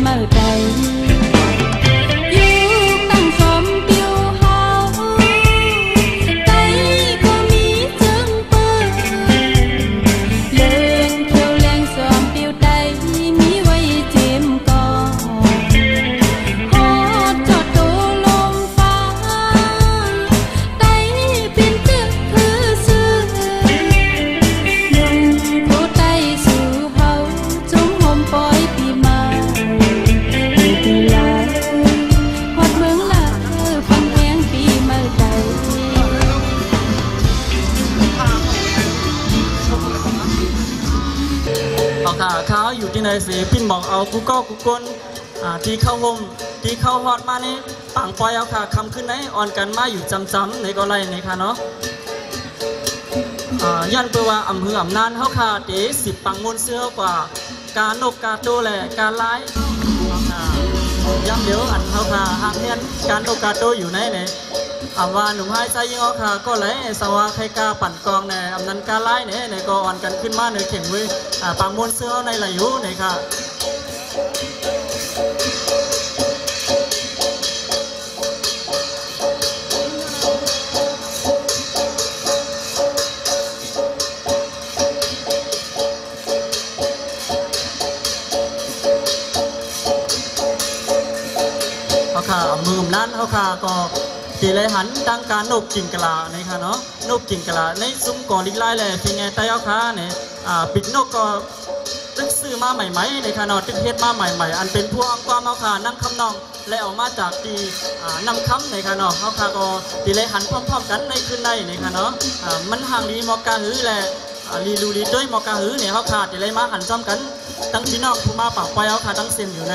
เมื่อใดอยู่ตั้งสมเปียวเฮาใจก็มีจึงเปิดเลื่อนเขียวแรงสมเปียวใดมีไว้เจ็มก่อนฮอดจอดโตลมฟ้าใดเป็นตึกคือซื่อนุ่งโพใต้สู่เฮาจมหอมปอยปีมาปีลาฮอดเมืองลาฟังเพลงปีเมื่อใดเอาค่ะเขาอยู่ที่ไหนสิพินบอกเอากูก็กูกลที่เข้าห่มที่เข้าฮอดมานี่ปังปอยเอาค่ะคำขึ้นไหนอ่อนกันมาอยู่จำในก็ไรนี่ค่ะเนาะยันเปว่าอำเภออำนานเขาค่ะเดสิบปังมนเสื้อกว่าการนกกาโตแหละการไล่ย้ำเดี๋ยวอันเขาค่ะหางเนียนการนกกาโตอยู่ไหนเนี่ยว่าหนุ่มให้ใจยิงเอาค่ะก็เลยสวาใครกาปั่นกองในอำนันการไล่เนี่ยก็อ่อนกันขึ้นมาในเข่งเว้ยปังมนเสื้อในไหลอยู่เนี่ยค่ะเขาค่ะมือนั้นเขาค่ะก็ตีเลยหันตั้งการนกกิ่งกะลาในค่ะเนาะนกกิ่งกะลาในซุ้มก่อลิกไล่เลยเป็นไงไตเอาค่ะเนี่ยปิดนกก็ตึกซื้อมาใหม่ๆในค่ะเนาะตึกเฮ็ดมาใหม่ๆอันเป็นพวกความเอาค่ะนั่งคำนองและออกมาจากตีนำคำในค่ะเนาะเขาค่ะก็ตีเลยหันพร้อมๆกันในคืนในในค่ะเนาะมันห่างลีมอกาหือแหละลีลูลีด้วยมอกาหือเนี่ยเขาค่ะตีเลยมาหันซ้ำกันตั้งพี่น้องผู้มาปากไปเอาค่ะตั้งเส้นอยู่ใน